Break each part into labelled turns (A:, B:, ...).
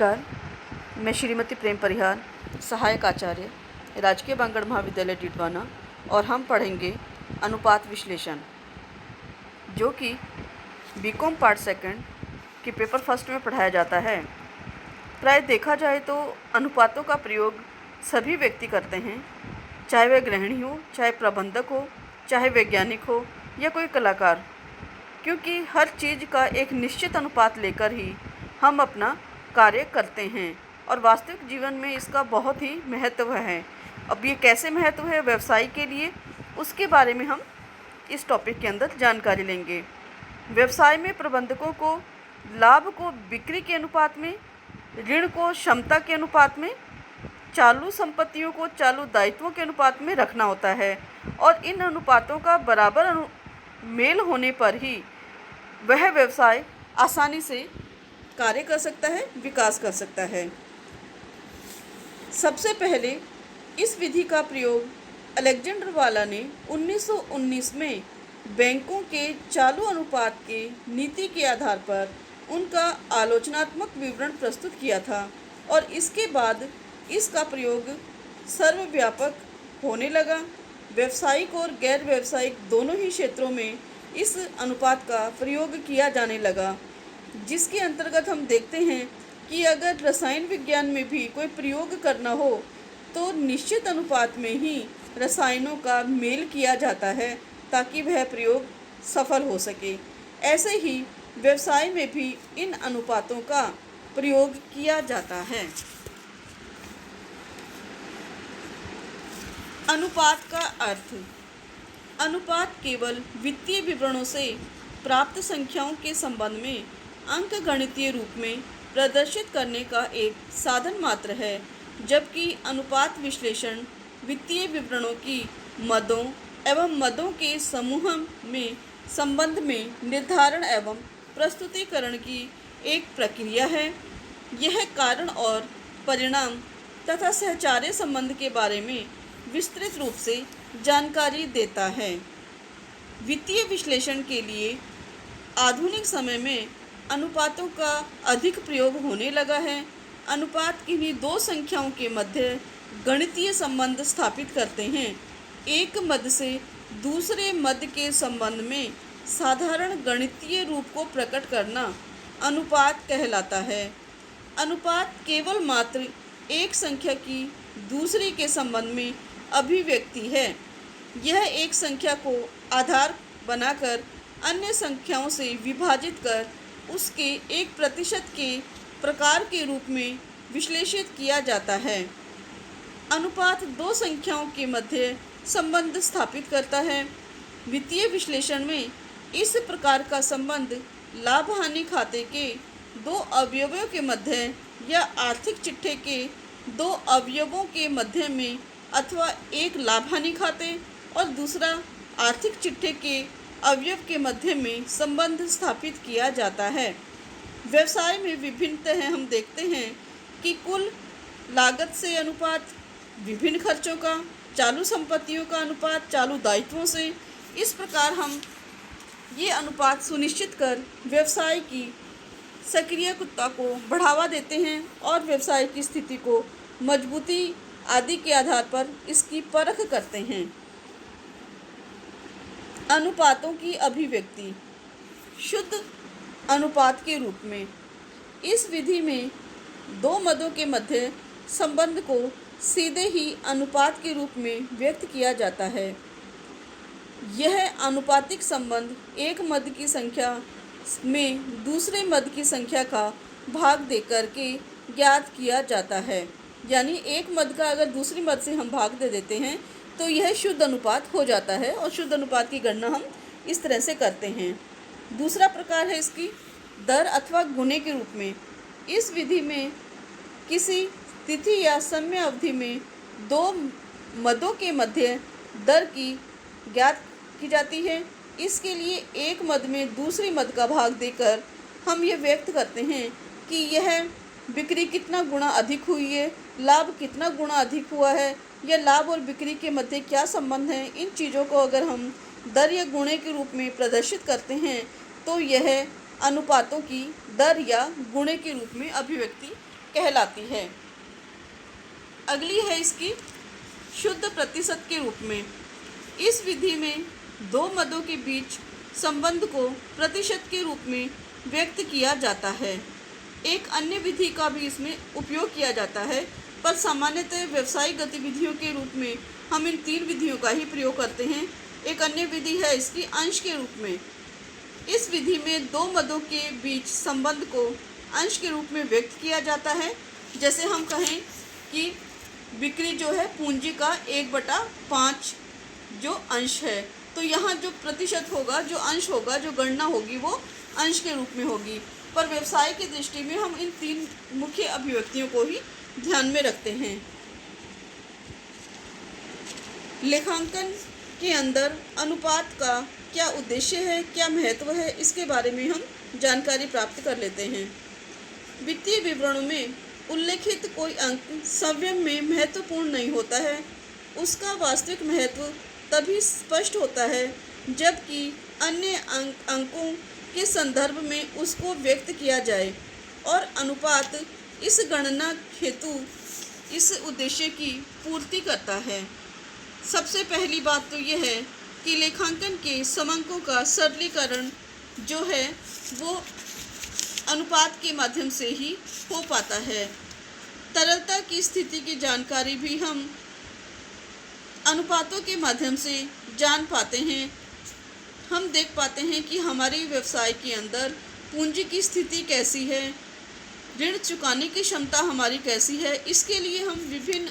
A: नमस्कार। मैं श्रीमती प्रेम परिहार, सहायक आचार्य, राजकीय बांगड़ महाविद्यालय टिटवाना, और हम पढ़ेंगे अनुपात विश्लेषण, जो कि बीकॉम पार्ट सेकंड के पेपर फर्स्ट में पढ़ाया जाता है। प्राय देखा जाए तो अनुपातों का प्रयोग सभी व्यक्ति करते हैं, चाहे वह गृहिणी हो, चाहे प्रबंधक हो, चाहे वैज्ञानिक हो या कोई कलाकार, क्योंकि हर चीज़ का एक निश्चित अनुपात लेकर ही हम अपना कार्य करते हैं और वास्तविक जीवन में इसका बहुत ही महत्व है। अब ये कैसे महत्व है व्यवसाय के लिए, उसके बारे में हम इस टॉपिक के अंदर जानकारी लेंगे। व्यवसाय में प्रबंधकों को लाभ को बिक्री के अनुपात में, ऋण को क्षमता के अनुपात में, चालू संपत्तियों को चालू दायित्वों के अनुपात में रखना होता है, और इन अनुपातों का बराबर मेल होने पर ही वह व्यवसाय आसानी से कार्य कर सकता है, विकास कर सकता है। सबसे पहले इस विधि का प्रयोग अलेक्जेंडर वाला ने 1919 में बैंकों के चालू अनुपात के नीति के आधार पर उनका आलोचनात्मक विवरण प्रस्तुत किया था, और इसके बाद इसका प्रयोग सर्वव्यापक होने लगा। व्यावसायिक और गैर व्यावसायिक दोनों ही क्षेत्रों में इस अनुपात का प्रयोग किया जाने लगा, जिसके अंतर्गत हम देखते हैं कि अगर रसायन विज्ञान में भी कोई प्रयोग करना हो तो निश्चित अनुपात में ही रसायनों का मेल किया जाता है ताकि वह प्रयोग सफल हो सके। ऐसे ही व्यवसाय में भी इन अनुपातों का प्रयोग किया जाता है। अनुपात का अर्थ: अनुपात केवल वित्तीय विवरणों से प्राप्त संख्याओं के संबंध में अंकगणितीय रूप में प्रदर्शित करने का एक साधन मात्र है, जबकि अनुपात विश्लेषण वित्तीय विवरणों की मदों एवं मदों के समूह में संबंध में निर्धारण एवं प्रस्तुतिकरण की एक प्रक्रिया है। यह कारण और परिणाम तथा सहचार्य संबंध के बारे में विस्तृत रूप से जानकारी देता है। वित्तीय विश्लेषण के लिए आधुनिक समय में अनुपातों का अधिक प्रयोग होने लगा है। अनुपात किन्हीं दो संख्याओं के मध्य गणितीय संबंध स्थापित करते हैं। एक मद से दूसरे मद के संबंध में साधारण गणितीय रूप को प्रकट करना अनुपात कहलाता है। अनुपात केवल मात्र एक संख्या की दूसरी के संबंध में अभिव्यक्ति है। यह एक संख्या को आधार बनाकर अन्य संख्याओं से विभाजित कर उसके 1% के प्रकार के रूप में विश्लेषित किया जाता है। अनुपात दो संख्याओं के मध्य संबंध स्थापित करता है। वित्तीय विश्लेषण में इस प्रकार का संबंध लाभ हानि खाते के दो अवयवों के मध्य या आर्थिक चिट्ठे के दो अवयवों के मध्य में, अथवा एक लाभ हानि खाते और दूसरा आर्थिक चिट्ठे के अवयव के मध्य में संबंध स्थापित किया जाता है। व्यवसाय में विभिन्नतः हम देखते हैं कि कुल लागत से अनुपात, विभिन्न खर्चों का, चालू संपत्तियों का अनुपात चालू दायित्वों से, इस प्रकार हम ये अनुपात सुनिश्चित कर व्यवसाय की सक्रियता को बढ़ावा देते हैं और व्यवसाय की स्थिति को मजबूती आदि के आधार पर इसकी परख करते हैं। अनुपातों की अभिव्यक्ति शुद्ध अनुपात के रूप में: इस विधि में दो मदों के मध्य संबंध को सीधे ही अनुपात के रूप में व्यक्त किया जाता है। यह अनुपातिक संबंध एक मद की संख्या में दूसरे मद की संख्या का भाग देकर के ज्ञात किया जाता है। यानी एक मद का अगर दूसरी मद से हम भाग दे देते हैं तो यह शुद्ध अनुपात हो जाता है, और शुद्ध अनुपात की गणना हम इस तरह से करते हैं। दूसरा प्रकार है इसकी दर अथवा गुणे के रूप में। इस विधि में किसी तिथि या समय अवधि में दो मदों के मध्य दर की ज्ञात की जाती है। इसके लिए एक मद में दूसरी मद का भाग देकर हम ये व्यक्त करते हैं कि यह बिक्री कितना गुना अधिक हुई है, लाभ कितना गुना अधिक हुआ है, या लाभ और बिक्री के मध्य क्या संबंध है। इन चीज़ों को अगर हम दर या गुणे के रूप में प्रदर्शित करते हैं तो यह अनुपातों की दर या गुणे के रूप में अभिव्यक्ति कहलाती है। अगली है इसकी शुद्ध प्रतिशत के रूप में। इस विधि में दो मदों के बीच संबंध को प्रतिशत के रूप में व्यक्त किया जाता है। एक अन्य विधि का भी इसमें उपयोग किया जाता है, पर सामान्यतः व्यवसायिक गतिविधियों के रूप में हम इन तीन विधियों का ही प्रयोग करते हैं। एक अन्य विधि है इसकी अंश के रूप में। इस विधि में दो मदों के बीच संबंध को अंश के रूप में व्यक्त किया जाता है। जैसे हम कहें कि बिक्री जो है पूंजी का 1/5 जो अंश है, तो यहाँ जो प्रतिशत होगा, जो अंश होगा, जो गणना होगी वो अंश के रूप में होगी। पर व्यवसाय की दृष्टि में हम इन तीन मुख्य अभिव्यक्तियों को ही ध्यान में रखते हैं। लेखांकन के अंदर अनुपात का क्या उद्देश्य है, क्या महत्व है, इसके बारे में हम जानकारी प्राप्त कर लेते हैं। वित्तीय विवरणों में उल्लेखित कोई अंक स्वयं में महत्वपूर्ण नहीं होता है। उसका वास्तविक महत्व तभी स्पष्ट होता है जबकि अन्य अंकों के संदर्भ में उसको व्यक्त किया जाए, और अनुपात इस गणना हेतु इस उद्देश्य की पूर्ति करता है। सबसे पहली बात तो यह है कि लेखांकन के समंकों का सरलीकरण जो है वो अनुपात के माध्यम से ही हो पाता है। तरलता की स्थिति की जानकारी भी हम अनुपातों के माध्यम से जान पाते हैं। हम देख पाते हैं कि हमारे व्यवसाय के अंदर पूंजी की स्थिति कैसी है, ऋण चुकाने की क्षमता हमारी कैसी है। इसके लिए हम विभिन्न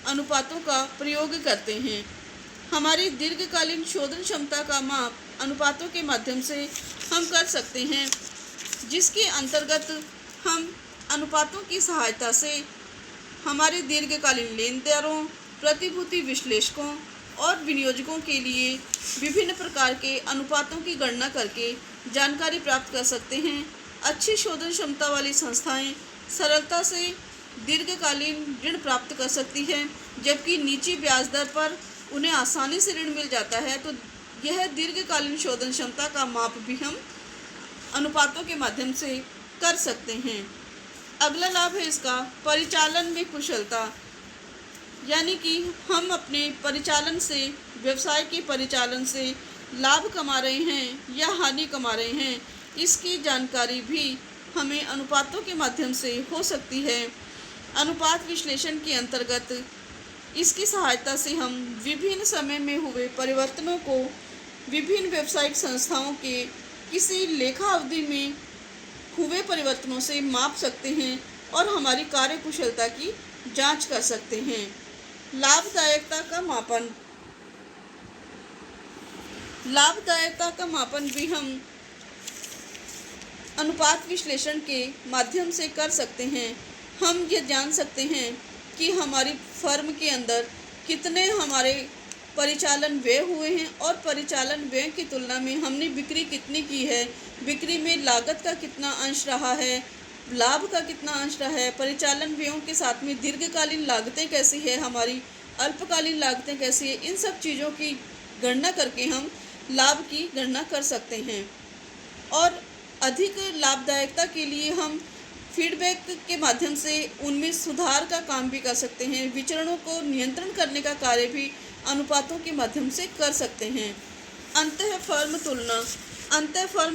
A: अनुपातों का प्रयोग करते हैं। हमारी दीर्घकालीन शोधन क्षमता का माप अनुपातों के माध्यम से हम कर सकते हैं, जिसके अंतर्गत हम अनुपातों की सहायता से हमारे दीर्घकालीन लेनदारों, प्रतिभूति विश्लेषकों और विनियोजकों के लिए विभिन्न प्रकार के अनुपातों की गणना करके जानकारी प्राप्त कर सकते हैं। अच्छी शोधन क्षमता वाली संस्थाएं सरलता से दीर्घकालीन ऋण प्राप्त कर सकती हैं, जबकि नीची ब्याज दर पर उन्हें आसानी से ऋण मिल जाता है। तो यह दीर्घकालीन शोधन क्षमता का माप भी हम अनुपातों के माध्यम से कर सकते हैं। अगला लाभ है इसका परिचालन में कुशलता, यानी कि हम अपने परिचालन से, व्यवसाय के परिचालन से लाभ कमा रहे हैं या हानि कमा रहे हैं, इसकी जानकारी भी हमें अनुपातों के माध्यम से हो सकती है। अनुपात विश्लेषण के अंतर्गत इसकी सहायता से हम विभिन्न समय में हुए परिवर्तनों को विभिन्न व्यावसायिक संस्थाओं के किसी लेखा अवधि में हुए परिवर्तनों से माप सकते हैं और हमारी कार्यकुशलता की जांच कर सकते हैं। लाभदायकता का मापन, लाभदायकता का मापन भी हम अनुपात विश्लेषण के माध्यम से कर सकते हैं। हम ये जान सकते हैं कि हमारी फर्म के अंदर कितने हमारे परिचालन व्यय हुए हैं और परिचालन व्यय की तुलना में हमने बिक्री कितनी की है, बिक्री में लागत का कितना अंश रहा है, लाभ का कितना अंश रहा है, परिचालन व्ययों के साथ में दीर्घकालीन लागतें कैसी है, हमारी अल्पकालीन लागतें कैसी है। इन सब चीज़ों की गणना करके हम लाभ की गणना कर सकते हैं। और अधिक लाभदायकता के लिए हम फीडबैक के माध्यम से उनमें सुधार का काम भी कर सकते हैं। विचरणों को नियंत्रण करने का कार्य भी अनुपातों के माध्यम से कर सकते हैं। अंतः फर्म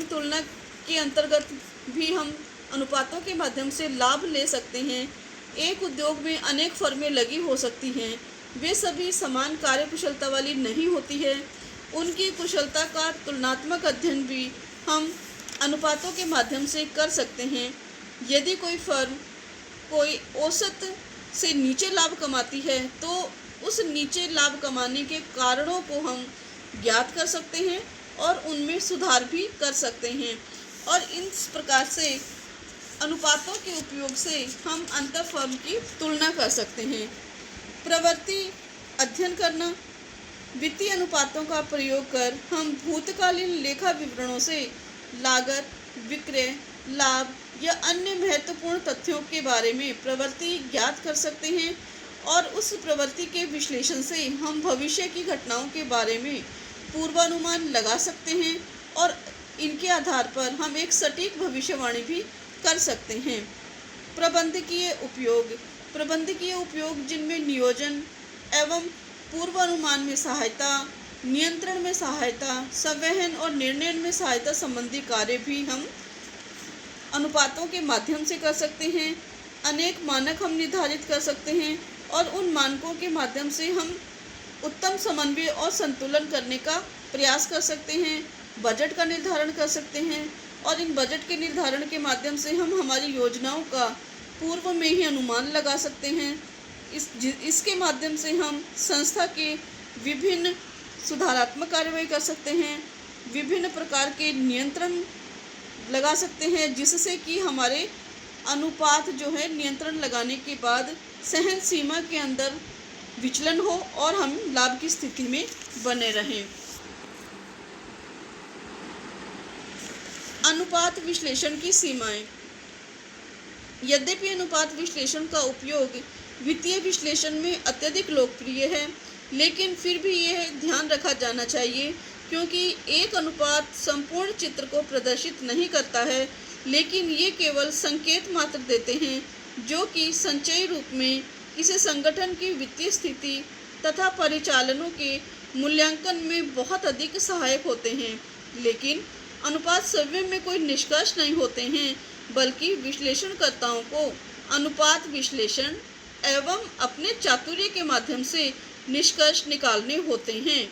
A: तुलना के अंतर्गत भी हम अनुपातों के माध्यम से लाभ ले सकते हैं। एक उद्योग में अनेक फर्में लगी हो सकती हैं, वे सभी समान कार्यकुशलता वाली नहीं होती है। उनकी कुशलता का तुलनात्मक अध्ययन भी हम अनुपातों के माध्यम से कर सकते हैं। यदि कोई फर्म कोई औसत से नीचे लाभ कमाती है तो उस नीचे लाभ कमाने के कारणों को हम ज्ञात कर सकते हैं और उनमें सुधार भी कर सकते हैं। और इस प्रकार से अनुपातों के उपयोग से हम अंतर फर्म की तुलना कर सकते हैं। प्रवृत्ति अध्ययन करना, वित्तीय अनुपातों का प्रयोग कर हम भूतकालीन लेखा विवरणों से लागत, विक्रय, लाभ या अन्य महत्वपूर्ण तथ्यों के बारे में प्रवृत्ति ज्ञात कर सकते हैं और उस प्रवृत्ति के विश्लेषण से हम भविष्य की घटनाओं के बारे में पूर्वानुमान लगा सकते हैं और इनके आधार पर हम एक सटीक भविष्यवाणी भी कर सकते हैं। प्रबंधकीय उपयोग जिनमें नियोजन एवं पूर्वानुमान में सहायता, नियंत्रण में सहायता, संवहन और निर्णय में सहायता संबंधी कार्य भी हम अनुपातों के माध्यम से कर सकते हैं। अनेक मानक हम निर्धारित कर सकते हैं और उन मानकों के माध्यम से हम उत्तम समन्वय और संतुलन करने का प्रयास कर सकते हैं। बजट का निर्धारण कर सकते हैं और इन बजट के निर्धारण के माध्यम से हम हमारी योजनाओं का पूर्व में ही अनुमान लगा सकते हैं। इसके माध्यम से हम संस्था के विभिन्न सुधारात्मक कार्रवाई कर सकते हैं, विभिन्न प्रकार के नियंत्रण लगा सकते हैं, जिससे कि हमारे अनुपात जो है नियंत्रण लगाने के बाद सहन सीमा के अंदर विचलन हो और हम लाभ की स्थिति में बने रहें। अनुपात विश्लेषण की सीमाएं। यद्यपि अनुपात विश्लेषण का उपयोग वित्तीय विश्लेषण में अत्यधिक लोकप्रिय है, लेकिन फिर भी यह ध्यान रखा जाना चाहिए क्योंकि एक अनुपात संपूर्ण चित्र को प्रदर्शित नहीं करता है, लेकिन ये केवल संकेत मात्र देते हैं जो कि संचयी रूप में किसी संगठन की वित्तीय स्थिति तथा परिचालनों के मूल्यांकन में बहुत अधिक सहायक होते हैं। लेकिन अनुपात स्वयं में कोई निष्कर्ष नहीं होते हैं, बल्कि विश्लेषणकर्ताओं को अनुपात विश्लेषण एवं अपने चातुर्य के माध्यम से निष्कर्ष निकालने होते हैं।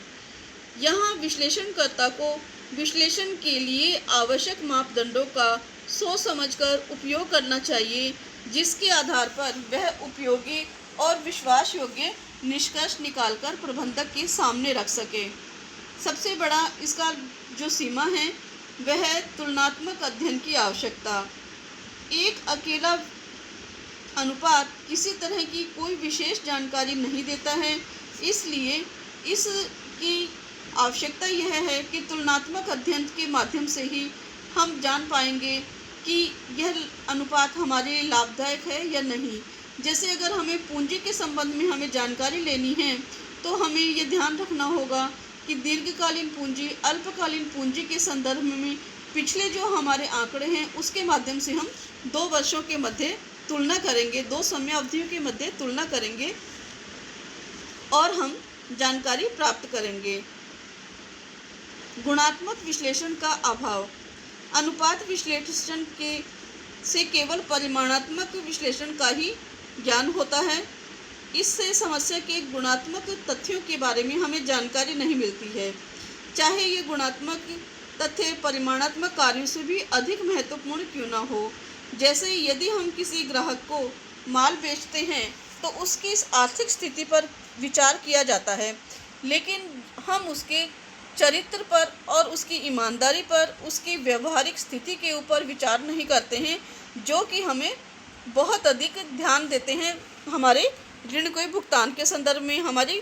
A: यहाँ विश्लेषणकर्ता को विश्लेषण के लिए आवश्यक मापदंडों का सोच समझकर उपयोग करना चाहिए, जिसके आधार पर वह उपयोगी और विश्वास योग्य निष्कर्ष निकालकर प्रबंधक के सामने रख सके। सबसे बड़ा इसका जो सीमा है वह है तुलनात्मक अध्ययन की आवश्यकता। एक अकेला अनुपात किसी तरह की कोई विशेष जानकारी नहीं देता है, इसलिए इसकी आवश्यकता यह है कि तुलनात्मक अध्ययन के माध्यम से ही हम जान पाएंगे कि यह अनुपात हमारे लिए लाभदायक है या नहीं। जैसे अगर हमें पूंजी के संबंध में हमें जानकारी लेनी है तो हमें ये ध्यान रखना होगा कि दीर्घकालीन पूंजी अल्पकालीन पूंजी के संदर्भ में पिछले जो हमारे आंकड़े हैं उसके माध्यम से हम 2 वर्षों के मध्य तुलना करेंगे, 2 समयावधियों के मध्य तुलना करेंगे और हम जानकारी प्राप्त करेंगे। गुणात्मक विश्लेषण का अभाव। अनुपात विश्लेषण से केवल परिमाणात्मक विश्लेषण का ही ज्ञान होता है। इससे समस्या के गुणात्मक तथ्यों के बारे में हमें जानकारी नहीं मिलती है, चाहे ये गुणात्मक तथ्य परिमाणात्मक कार्यों से भी अधिक महत्वपूर्ण क्यों न हो। जैसे यदि हम किसी ग्राहक को माल बेचते हैं तो उसकी आर्थिक स्थिति पर विचार किया जाता है, लेकिन हम उसके चरित्र पर और उसकी ईमानदारी पर, उसकी व्यवहारिक स्थिति के ऊपर विचार नहीं करते हैं, जो कि हमें बहुत अधिक ध्यान देते हैं हमारे ऋण के भुगतान के संदर्भ में, हमारी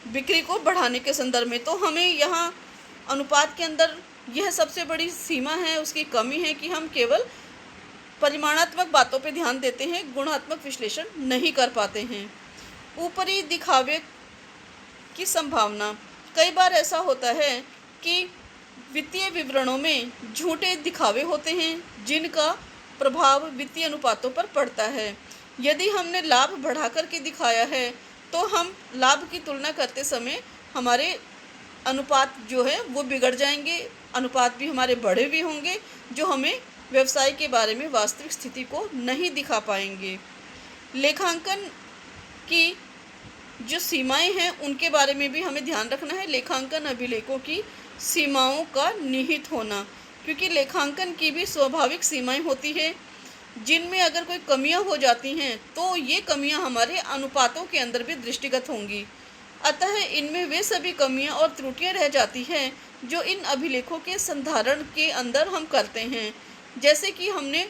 A: बिक्री को बढ़ाने के संदर्भ में। तो हमें यहाँ अनुपात के अंदर यह सबसे बड़ी सीमा है, उसकी कमी है कि हम केवल परिमाणात्मक बातों पे ध्यान देते हैं, गुणात्मक विश्लेषण नहीं कर पाते हैं। ऊपरी दिखावे की संभावना। कई बार ऐसा होता है कि वित्तीय विवरणों में झूठे दिखावे होते हैं जिनका प्रभाव वित्तीय अनुपातों पर पड़ता है। यदि हमने लाभ बढ़ा कर के दिखाया है तो हम लाभ की तुलना करते समय हमारे अनुपात जो है वो बिगड़ जाएंगे, अनुपात भी हमारे बढ़े भी होंगे, जो हमें व्यवसाय के बारे में वास्तविक स्थिति को नहीं दिखा पाएंगे। लेखांकन की जो सीमाएं हैं उनके बारे में भी हमें ध्यान रखना है। लेखांकन अभिलेखों की सीमाओं का निहित होना, क्योंकि लेखांकन की भी स्वाभाविक सीमाएं होती है जिनमें अगर कोई कमियां हो जाती हैं तो ये कमियां हमारे अनुपातों के अंदर भी दृष्टिगत होंगी। अतः इनमें वे सभी कमियां और त्रुटियां रह जाती हैं जो इन अभिलेखों के संधारण के अंदर हम करते हैं। जैसे कि हमने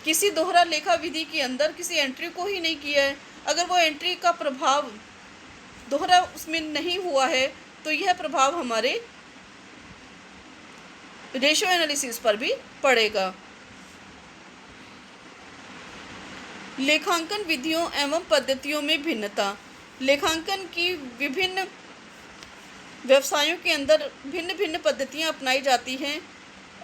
A: किसी दोहरा लेखा विधि के अंदर किसी एंट्री को ही नहीं किया है, अगर वो एंट्री का प्रभाव दोहरा उसमें नहीं हुआ है तो यह प्रभाव हमारे रेशियो एनालिसिस पर भी पड़ेगा। लेखांकन विधियों एवं पद्धतियों में भिन्नता। लेखांकन की विभिन्न व्यवसायों के अंदर भिन्न भिन्न पद्धतियां अपनाई जाती हैं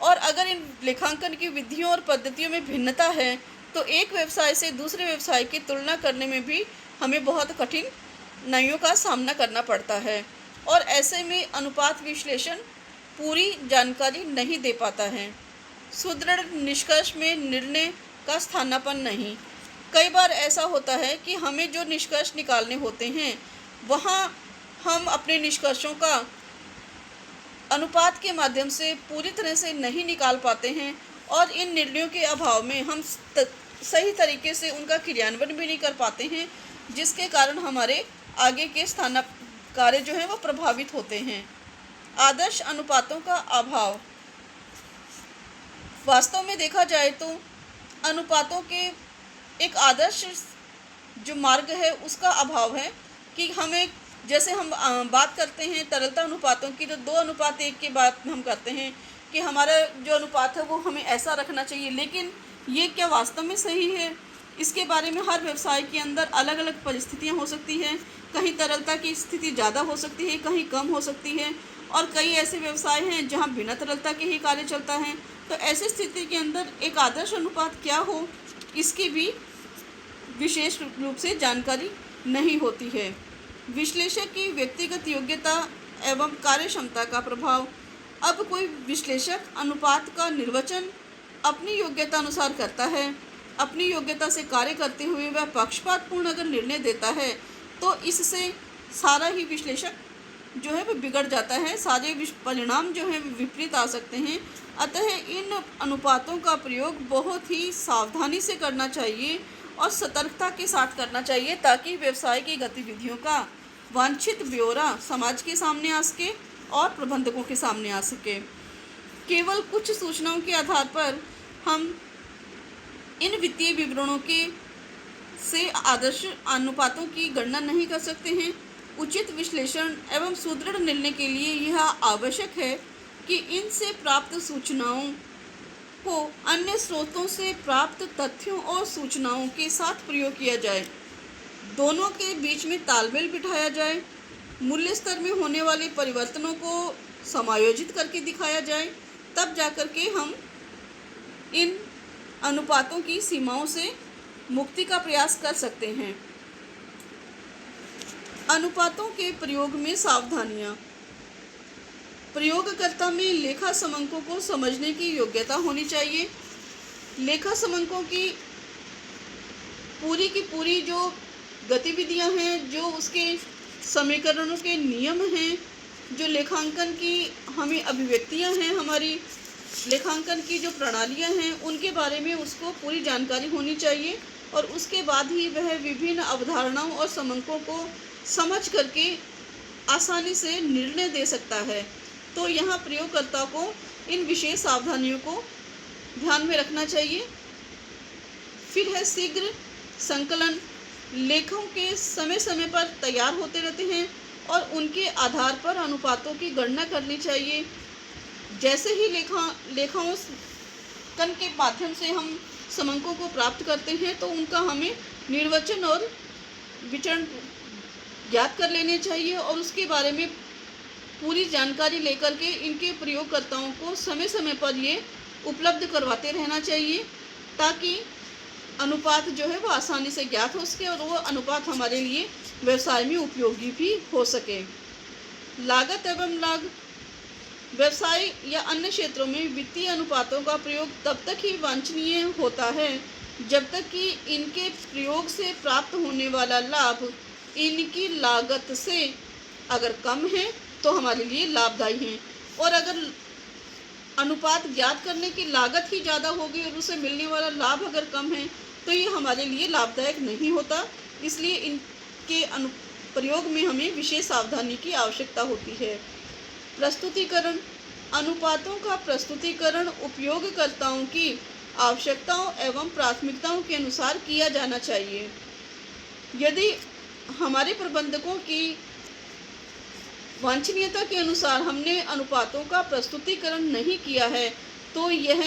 A: और अगर इन लेखांकन की विधियों और पद्धतियों में भिन्नता है तो एक व्यवसाय से दूसरे व्यवसाय की तुलना करने में भी हमें बहुत कठिनाइयों का सामना करना पड़ता है, और ऐसे में अनुपात विश्लेषण पूरी जानकारी नहीं दे पाता है। सुदृढ़ निष्कर्ष में निर्णय का स्थानापन्न नहीं। कई बार ऐसा होता है कि हमें जो निष्कर्ष निकालने होते हैं वहाँ हम अपने निष्कर्षों का अनुपात के माध्यम से पूरी तरह से नहीं निकाल पाते हैं, और इन निर्णयों के अभाव में हम सही तरीके से उनका क्रियान्वयन भी नहीं कर पाते हैं, जिसके कारण हमारे आगे के कार्य जो है वो प्रभावित होते हैं। आदर्श अनुपातों का अभाव। वास्तव में देखा जाए तो अनुपातों के एक आदर्श जो मार्ग है उसका अभाव है कि हमें, जैसे हम बात करते हैं तरलता अनुपातों की, तो 2:1 की बात हम करते हैं कि हमारा जो अनुपात है वो हमें ऐसा रखना चाहिए, लेकिन ये क्या वास्तव में सही है? इसके बारे में हर व्यवसाय के अंदर अलग अलग परिस्थितियां हो सकती हैं। कहीं तरलता की स्थिति ज़्यादा हो सकती है, कहीं कम हो सकती है, और कई ऐसे व्यवसाय हैं जहां बिना तरलता के ही कार्य चलता है। तो ऐसी स्थिति के अंदर एक आदर्श अनुपात क्या हो, इसकी भी विशेष रूप से जानकारी नहीं होती है। विश्लेषक की व्यक्तिगत योग्यता एवं कार्यक्षमता का प्रभाव। अब कोई विश्लेषक अनुपात का निर्वचन अपनी योग्यता अनुसार करता है। अपनी योग्यता से कार्य करते हुए वह पक्षपातपूर्ण अगर निर्णय देता है तो इससे सारा ही विश्लेषक जो है वो बिगड़ जाता है, सारे परिणाम जो है विपरीत आ सकते हैं। अतः इन अनुपातों का प्रयोग बहुत ही सावधानी से करना चाहिए और सतर्कता के साथ करना चाहिए, ताकि व्यवसाय की गतिविधियों का वांछित ब्यौरा समाज के सामने आ सके और प्रबंधकों के सामने आ सके। केवल कुछ सूचनाओं के आधार पर हम इन वित्तीय विवरणों के से आदर्श अनुपातों की गणना नहीं कर सकते हैं। उचित विश्लेषण एवं सुदृढ़ निर्णय के लिए यह आवश्यक है कि इनसे प्राप्त सूचनाओं को अन्य स्रोतों से प्राप्त तथ्यों और सूचनाओं के साथ प्रयोग किया जाए। दोनों के बीच में तालमेल बिठाया जाए। मूल्य स्तर में होने वाले परिवर्तनों को समायोजित करके दिखाया जाए, तब जाकर के हम इन अनुपातों की सीमाओं से मुक्ति का प्रयास कर सकते हैं। अनुपातों के प्रयोग में सावधानियां। प्रयोगकर्ता में लेखा समंकों को समझने की योग्यता होनी चाहिए। लेखा समंकों की पूरी जो गतिविधियां हैं, जो उसके समीकरणों के नियम हैं, जो लेखांकन की हमें अभिव्यक्तियां हैं, हमारी लेखांकन की जो प्रणालियां हैं, उनके बारे में उसको पूरी जानकारी होनी चाहिए, और उसके बाद ही वह विभिन्न अवधारणाओं और समंकों को समझ करके आसानी से निर्णय दे सकता है। तो यहाँ प्रयोगकर्ता को इन विशेष सावधानियों को ध्यान में रखना चाहिए। फिर है शीघ्र संकलन। लेखों के समय समय पर तैयार होते रहते हैं और उनके आधार पर अनुपातों की गणना करनी चाहिए। जैसे ही लेखांकन के माध्यम से हम समंकों को प्राप्त करते हैं तो उनका हमें निर्वचन और विचरण ज्ञात कर लेने चाहिए, और उसके बारे में पूरी जानकारी लेकर के इनके प्रयोगकर्ताओं को समय समय पर ये उपलब्ध करवाते रहना चाहिए, ताकि अनुपात जो है वो आसानी से ज्ञात हो सके और वो अनुपात हमारे लिए व्यवसाय में उपयोगी भी हो सके। लागत एवं लाभ। व्यवसाय या अन्य क्षेत्रों में वित्तीय अनुपातों का प्रयोग तब तक ही वांछनीय होता है जब तक कि इनके प्रयोग से प्राप्त होने वाला लाभ इनकी लागत से अगर कम है तो हमारे लिए लाभदायी हैं, और अगर अनुपात ज्ञात करने की लागत ही ज़्यादा होगी और उसे मिलने वाला लाभ अगर कम है तो ये हमारे लिए लाभदायक नहीं होता। इसलिए इनके प्रयोग में हमें विशेष सावधानी की आवश्यकता होती है। प्रस्तुतिकरण। अनुपातों का प्रस्तुतिकरण उपयोगकर्ताओं की आवश्यकताओं एवं प्राथमिकताओं के अनुसार किया जाना चाहिए। यदि हमारे प्रबंधकों की वांछनीयता के अनुसार हमने अनुपातों का प्रस्तुतिकरण नहीं किया है तो यह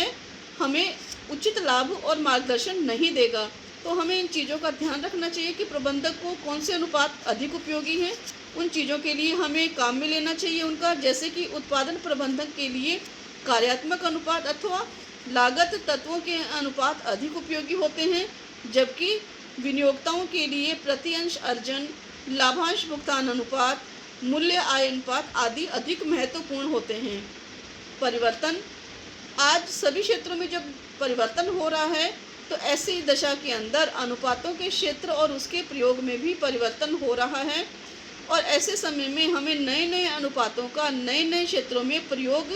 A: हमें उचित लाभ और मार्गदर्शन नहीं देगा। तो हमें इन चीज़ों का ध्यान रखना चाहिए कि प्रबंधक को कौन से अनुपात अधिक उपयोगी हैं, उन चीज़ों के लिए हमें काम में लेना चाहिए उनका। जैसे कि उत्पादन प्रबंधन के लिए कार्यात्मक अनुपात अथवा लागत तत्वों के अनुपात अधिक उपयोगी होते हैं, जबकि विनियोक्ताओं के लिए प्रति अंश अर्जन, लाभांश भुगतान अनुपात, मूल्य आय अनुपात आदि अधिक महत्वपूर्ण होते हैं। परिवर्तन। आज सभी क्षेत्रों में जब परिवर्तन हो रहा है, तो ऐसी दशा के अंदर अनुपातों के क्षेत्र और उसके प्रयोग में भी परिवर्तन हो रहा है, और ऐसे समय में हमें नए नए अनुपातों का नए नए क्षेत्रों में प्रयोग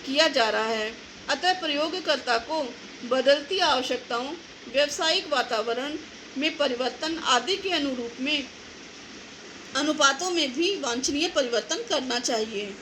A: किया जा रहा है। अतः प्रयोगकर्ता को बदलती आवश्यकताओं, व्यावसायिक वातावरण में परिवर्तन आदि के अनुरूप में अनुपातों में भी वांछनीय परिवर्तन करना चाहिए।